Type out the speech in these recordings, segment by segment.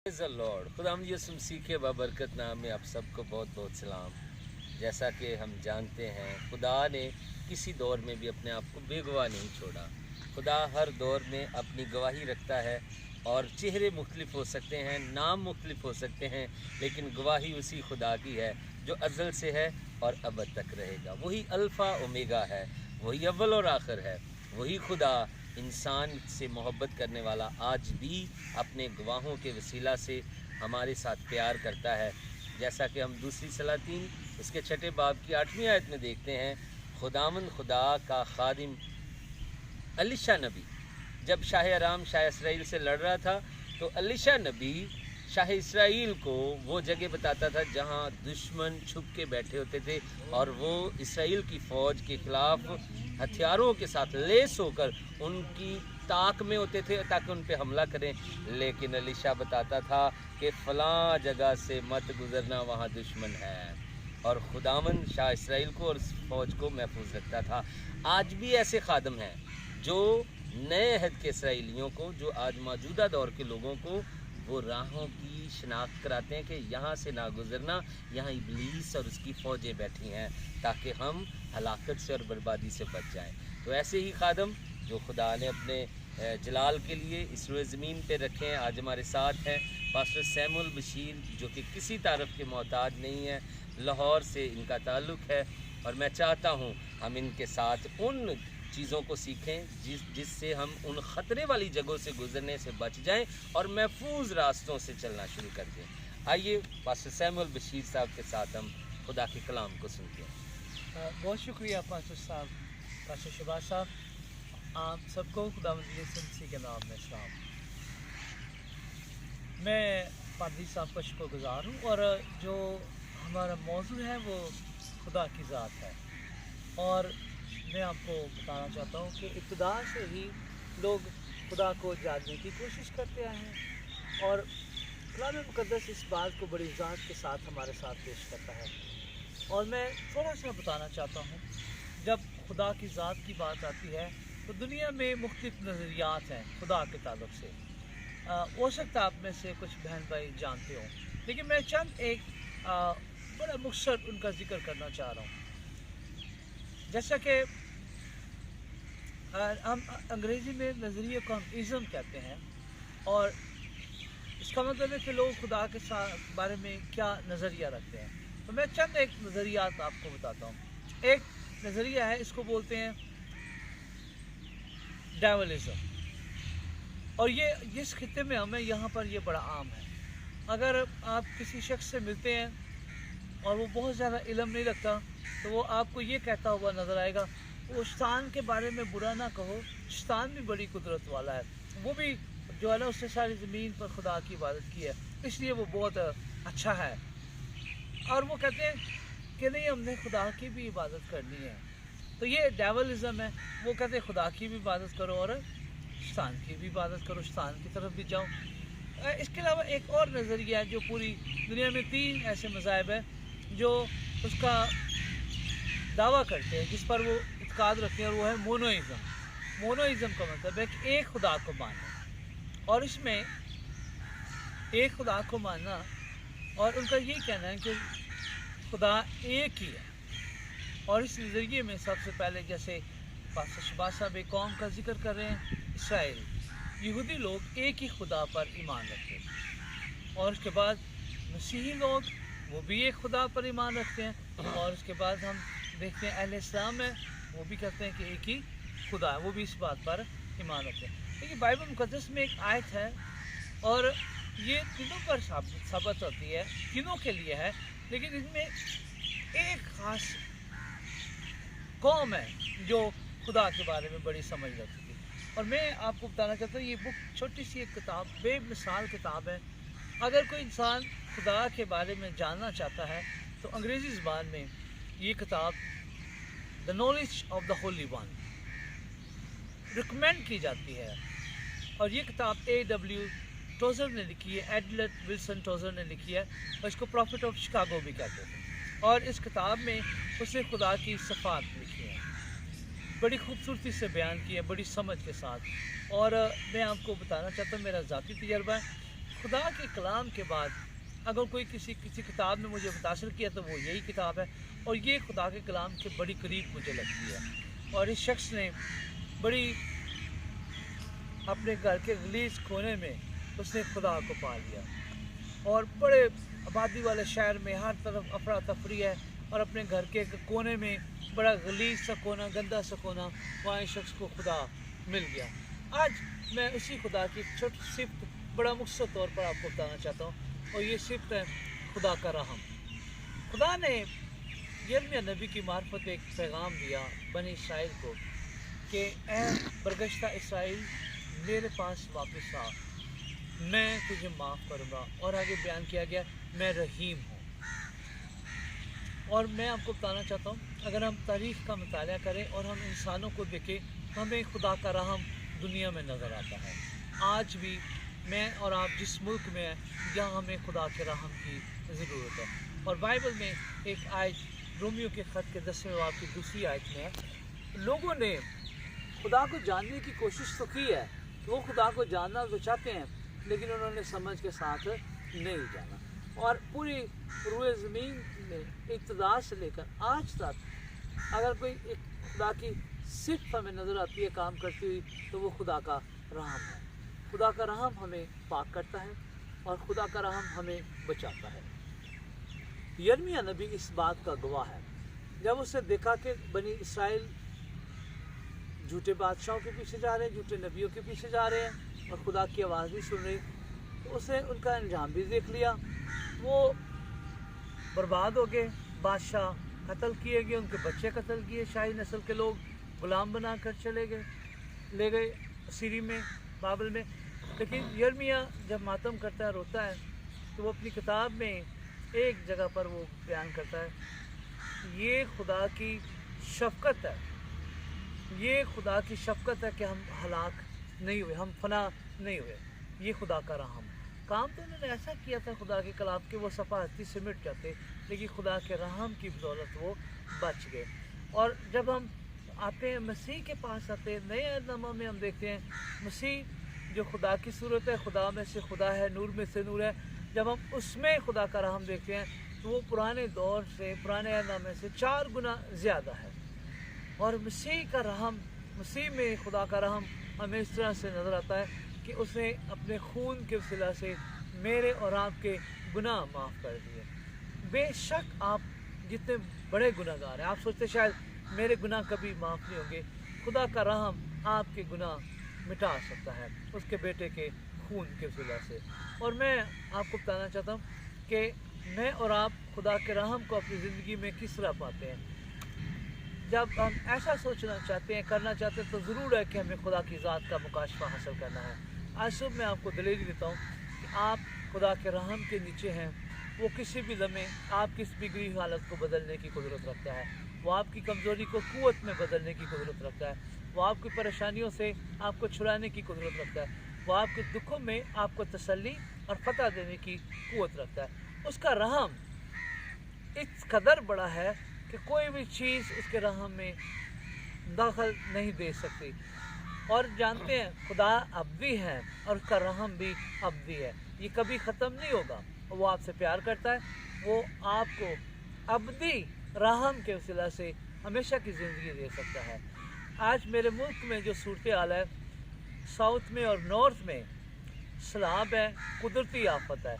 Praise the Lord. खुदावंद यीशु मसीह के बाबरकत नाम में आप सबको बहुत बहुत सलाम। जैसा कि हम जानते हैं, खुदा ने किसी दौर में भी अपने आप को बेगवाह नहीं छोड़ा। खुदा हर दौर में अपनी गवाही रखता है और चेहरे मुख्तलिफ हो सकते हैं, नाम मुख्तलिफ हो सकते हैं, लेकिन गवाही उसी खुदा की है जो अज़ल से है और अबद तक रहेगा। वही अल्फ़ा ओमेगा है, वही अव्वल और आखिर है। वही खुदा इंसान से मोहब्बत करने वाला आज भी अपने गवाहों के वसीला से हमारे साथ प्यार करता है। जैसा कि हम दूसरी सलातीन उसके 6 बाब की 8वीं आयत में देखते हैं, खुदावंद खुदा का खादिम एलीशा नबी जब शाह अराम शाह इसराइल से लड़ रहा था, तो एलीशा नबी शाह इसराइल को वो जगह बताता था जहाँ दुश्मन छुप के बैठे होते थे और वो इसराइल की फ़ौज के ख़िलाफ़ हथियारों के साथ लेस होकर उनकी ताक में होते थे ताकि उन पे हमला करें। लेकिन एलीशा बताता था कि फ़लाँ जगह से मत गुज़रना, वहाँ दुश्मन है। और खुदावंद शाह इसराइल को और फ़ौज को महफूज रखता था। आज भी ऐसे खादम हैं जो नए अहद के इसराइलियों को, जो आज मौजूदा दौर के लोगों को वो राहों की शनाख्त कराते हैं कि यहाँ से ना गुज़रना, यहाँ इब्लीस और उसकी फ़ौजें बैठी हैं, ताकि हम हलाकत से और बर्बादी से बच जाएं। तो ऐसे ही खादम जो खुदा ने अपने जलाल के इस इस ज़मीन पे रखे हैं, आज हमारे साथ हैं पास्टर सैमुअल बशीर, जो कि किसी तारफ़ के मोहताज नहीं है, लाहौर से इनका ताल्लुक़ है। और मैं चाहता हूँ हम इनके साथ उन चीज़ों को सीखें जिससे हम उन ख़तरे वाली जगहों से गुज़रने से बच जाएं और महफूज रास्तों से चलना शुरू कर दें। आइए पास्टर सैमुअल बशीर साहब के साथ हम खुदा के कलाम को सुनते हैं। बहुत शुक्रिया पास्टर साहब, पास्टर शहबाज साहब। आप सबको खुदावंद यीशु मसीह के नाम में सलाम। मैं पादरी साहब का शुक्रगुज़ार हूँ और जो हमारा मौजू है वो खुदा की ज़ात है। और मैं आपको बताना चाहता हूँ कि इब्तिदा से ही लोग खुदा को जानने की कोशिश करते आए हैं और कलाम मुक़द्दस इस बात को बड़ी ज़ात के साथ हमारे साथ पेश करता है। और मैं थोड़ा सा बताना चाहता हूँ, जब खुदा की ज़ात की बात आती है तो दुनिया में मुख्तलिफ नज़रियात हैं खुदा के ताल्लुक़ से। हो सकता है आप में से कुछ बहन भाई जानते हों, लेकिन मैं चंद एक बड़ा मुख्तसर उनका जिक्र करना चाह रहा हूँ। जैसा कि हम अंग्रेज़ी में नज़रिए को हम इज़्म कहते हैं, और इसका मतलब है कि लोग खुदा के साथ बारे में क्या नज़रिया रखते हैं। तो मैं चंद एक नज़रियात आपको बताता हूँ। एक नज़रिया है, इसको बोलते हैं डेविलिज़म, और ये जिस खित्ते में हमें यहाँ पर ये बड़ा आम है। अगर आप किसी शख्स से मिलते हैं और वो बहुत ज़्यादा इल्म नहीं रखता, तो वो आपको ये कहता हुआ नज़र आएगा, वो शैतान के बारे में बुरा ना कहो, शैतान भी बड़ी कुदरत वाला है, वो भी जो है ना उसने सारी ज़मीन पर खुदा की इबादत की है, इसलिए वो बहुत अच्छा है। और वो कहते हैं कि नहीं, हमने खुदा की भी इबादत करनी है। तो ये डेविलिज़म है। वो कहते हैं खुदा की भी इबादत करो और शैतान की भी इबादत करो, शैतान की तरफ भी जाओ। इसके अलावा एक और नज़रिया है जो पूरी दुनिया में 3 ऐसे मज़ाहिब हैं जो उसका दावा करते हैं, जिस पर वो इत्काद रखते हैं, और वो है मोनोइज़म। मोनोइज़म का मतलब है कि एक खुदा को मानना, और इसमें एक खुदा को मानना, और उनका यही कहना है कि खुदा एक ही है। और इस नज़रिए में सबसे पहले, जैसे पास्टर शहबाज साहब एक कौम का जिक्र कर रहे हैं, इसराइल, यहूदी लोग एक ही खुदा पर ईमान रखते हैं, और उसके बाद मसीही लोग वो भी एक खुदा पर ईमान रखते हैं, और उसके बाद हम देखते हैं अहले इस्लाम है, वो भी कहते हैं कि एक ही खुदा है, वो भी इस बात पर ईमान रखते हैं। लेकिन बाइबल मुक़द्दस में एक आयत है, और ये तीनों पर साबित होती है, तीनों के लिए है, लेकिन इसमें एक ख़ास कौम है जो खुदा के बारे में बड़ी समझ रखती थी। और मैं आपको बताना चाहता हूँ, ये बुक छोटी सी एक किताब, बेमिसाल किताब है। अगर कोई इंसान खुदा के बारे में जानना चाहता है तो अंग्रेज़ी ज़बान में ये किताब the knowledge of the Holi one recommend की जाती है। और ये किताब A.W. टोज़र ने लिखी है, एडलर विल्सन टोज़र ने लिखी है, और इसको प्रॉफिट ऑफ शिकागो भी कहते थे। और इस किताब में उसने खुदा की सिफ़ात लिखी है, बड़ी खूबसूरती से बयान की है, बड़ी समझ के साथ। और मैं आपको बताना चाहता हूँ, मेरा ज़ाती तजर्बा है, खुदा के कलाम के बाद अगर कोई किसी किताब में मुझे मुतासर किया तो वो यही किताब है, और ये खुदा के कलाम के बड़ी करीब मुझे लगती है। और इस शख्स ने बड़ी अपने घर के गलीज कोने में उसने खुदा को पा लिया, और बड़े आबादी वाले शहर में हर तरफ अफरा तफरी है, और अपने घर के कोने में बड़ा गलीज सा कोना, गंदा सा कोना, वहाँ इस शख्स को खुदा मिल गया। आज मैं उसी खुदा की छोटी सिफ्त बड़ा मुख्तसर तौर पर आपको बताना चाहता हूँ, और ये सिफ्त है खुदा का रहम। खुदा ने यिर्मयाह नबी की मार्फत एक पैगाम दिया बनी इसराइल को कि ए बरगश्ता इसराइल, मेरे पास वापस आ, मैं तुझे माफ़ करूँगा। और आगे बयान किया गया, मैं रहीम हूँ। और मैं आपको बताना चाहता हूँ, अगर हम तारीख़ का मुताला करें और हम इंसानों को देखें तो हमें खुदा का रहम दुनिया में नज़र आता है। आज भी मैं और आप जिस मुल्क में हैं, यहाँ हमें खुदा के रहम की ज़रूरत है। और बाइबल में एक आयत रोमियो के ख़त के 10वें बाब की दूसरी आयत में है, लोगों ने खुदा को जानने की कोशिश तो की है, वो खुदा को जानना तो चाहते हैं, लेकिन उन्होंने समझ के साथ नहीं जाना। और पूरी रूए ज़मीन में इब्तिदा से लेकर आज तक अगर कोई एक खुदा की सिर्फ हमें नज़र आती है काम करती हुई, तो वो खुदा का रहम है। खुदा का रहम हमें पाक करता है और खुदा का रहम हमें बचाता है। यिर्मयाह नबी इस बात का गवाह है। जब उसने देखा कि बनी इसराइल झूठे बादशाहों के पीछे जा रहे हैं, झूठे नबियों के पीछे जा रहे हैं और खुदा की आवाज़ नहीं सुन रही, तो उसने उनका अंजाम भी देख लिया। वो बर्बाद हो गए, बादशाह कत्ल किए गए, उनके बच्चे कत्ल किए, शाही नस्ल के लोग गुलाम बना कर चले गए, ले गए सीरी में, बाबल में। लेकिन यिर्मयाह जब मातम करता है, रोता है, तो वो अपनी किताब में एक जगह पर वो बयान करता है, ये खुदा की शफ़क़त है, ये खुदा की शफ़क़त है कि हम हलाक नहीं हुए, हम फना नहीं हुए। ये खुदा का रहम। काम तो उन्होंने ऐसा किया था खुदा के कलाम के, वो सफ़ा हस्ती से मिट जाते, लेकिन खुदा के रहम की बदौलत वो बच गए। और जब हम आते हैं मसीह के पास आते हैं, नए अहदनामा में हम देखते हैं मसीह जो खुदा की सूरत है, खुदा में से खुदा है, नूर में से नूर है, जब हम उसमें खुदा का रहम देखते हैं तो वो पुराने दौर से, पुराने अहदनामे से 4 गुना ज़्यादा है। और मसीह का रहम, मसीह में खुदा का रहम हमें इस तरह से नज़र आता है कि उसने अपने खून के वसीला से मेरे और आपके गुनाह माफ़ कर दिए। बेशक आप जितने बड़े गुनाहगार हैं, आप सोचते शायद मेरे गुनाह कभी माफ़ नहीं होंगे, खुदा का रहम आपके गुनाह मिटा सकता है उसके बेटे के खून के वसीला से। और मैं आपको बताना चाहता हूँ कि मैं और आप खुदा के रहम को अपनी ज़िंदगी में किस तरह पाते हैं। जब हम ऐसा सोचना चाहते हैं, करना चाहते हैं, तो ज़रूर है कि हमें खुदा की ज़ात का मुकाशफा हासिल करना है। आज सुबह मैं आपको दलील देता हूँ कि आप खुदा के रहम के नीचे हैं। वो किसी भी लम्हे आपकी इस बिगड़ी हुई हालत को बदलने की कुदरत रखता है। वो आपकी कमज़ोरी को क़ुव्वत में बदलने की कुदरत रखता है। वो आपकी परेशानियों से आपको छुड़ाने की कुदरत रखता है। वो आपके दुखों में आपको तसल्ली और फतह देने की क़ुव्वत रखता है। उसका रहम इस कदर बड़ा है कि कोई भी चीज़ उसके रहम में दखल नहीं दे सकती। और जानते हैं खुदा अब्दी है और उसका रहम भी अब्दी है, ये कभी ख़त्म नहीं होगा। वो आपसे प्यार करता है, वो आपको अब्दी रहम के वसीला से हमेशा की ज़िंदगी दे सकता है। आज मेरे मुल्क में जो सूरत हाल है, साउथ में और नॉर्थ में सैलाब है, कुदरती आफत है।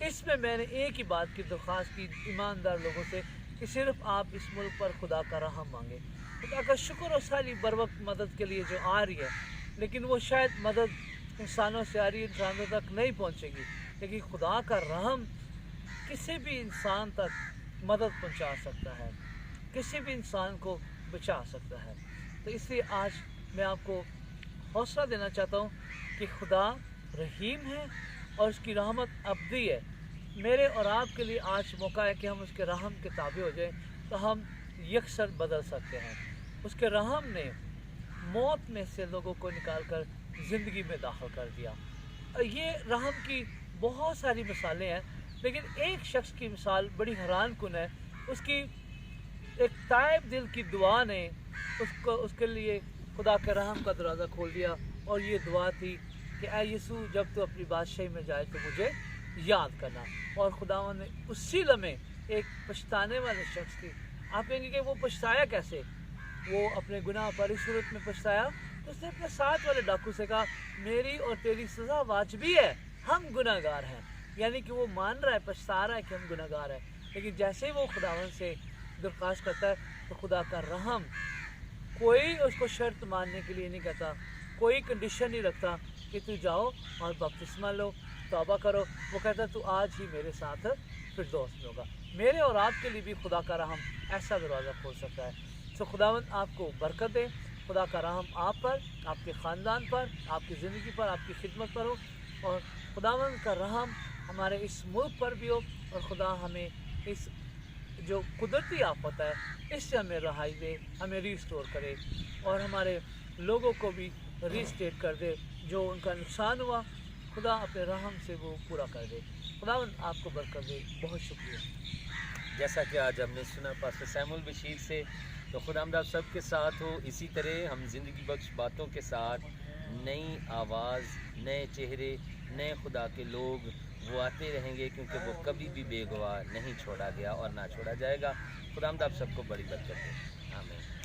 इसमें मैंने एक ही बात की दरख्वास्त की ईमानदार लोगों से कि सिर्फ आप इस मुल्क पर खुदा का रहम मांगे। खुदा का शुक्र और सारी बर वक्त मदद के लिए जो आ रही है, लेकिन वो शायद मदद इंसानों से आ रही है, इंसानों तक नहीं पहुंचेगी, लेकिन खुदा का रहम किसी भी इंसान तक मदद पहुंचा सकता है, किसी भी इंसान को बचा सकता है। तो इसलिए आज मैं आपको हौसला देना चाहता हूँ कि खुदा रहीम है और उसकी रहमत अब्दी है। मेरे और आपके लिए आज मौका है कि हम उसके रहम के ताबे हो जाएं, तो हम यकसर बदल सकते हैं। उसके रहम ने मौत में से लोगों को निकाल कर ज़िंदगी में दाखिल कर दिया। ये रहम की बहुत सारी मिसालें हैं, लेकिन एक शख्स की मिसाल बड़ी हैरान कुन है। उसकी एक ताइब दिल की दुआ ने उसके लिए खुदा के रहम का दरवाज़ा खोल दिया, और ये दुआ थी कि ऐ यीशु जब तू अपनी बादशाही में जाए तो मुझे याद करना। और खुदावंद ने उसी लम्हे एक पछताने वाले शख्स की, आप कहेंगे कि वो पछताया कैसे? वो अपने गुनाह पर इस सूरत में पछताया तो उसने अपने साथ वाले डाकू से कहा मेरी और तेरी सज़ा वाजिबी है, हम गुनाहगार हैं। यानी कि वो मान रहा है, पछता रहा है कि हम गुनाहगार हैं। लेकिन जैसे ही वो खुदावंद से दरख्वास्त करता है तो खुदा का रहम, कोई उसको शर्त मानने के लिए नहीं कहता, कोई कंडीशन नहीं रखता कि तू जाओ और बपतिस्मा लो, तौबा करो। वो कहता तू आज ही मेरे साथ फिरदौस में होगा। मेरे और आपके लिए भी खुदा का रहम ऐसा दरवाज़ा खोल सकता है। तो खुदावंद आपको बरकत दे, खुदा का रहम आप पर, आपके ख़ानदान पर, आपकी ज़िंदगी पर, आपकी खिदमत पर हो। और खुदावंद का रहम हमारे इस मुल्क पर भी हो, और खुदा हमें इस जो कुदरती आफत है इससे हमें रहाई दे, हमें रिस्टोर करे, और हमारे लोगों को भी रीस्टेट कर दे जो उनका नुकसान हुआ। खुदा अपने रहम से वो पूरा कर दे। खुदावंद आपको बरकत दे। बहुत शुक्रिया। जैसा कि आज हमने सुना पास्टर सैमुअल बशीर से, तो खुदावंद आप सबके साथ हो। इसी तरह हम ज़िंदगी बख्श बातों के साथ नई आवाज़, नए चेहरे, नए खुदा के लोग वो आते रहेंगे, क्योंकि वो कभी भी बेगवाह नहीं छोड़ा गया और ना छोड़ा जाएगा। खुदावंद आप सबको बड़ी बरकत दे। आमीन।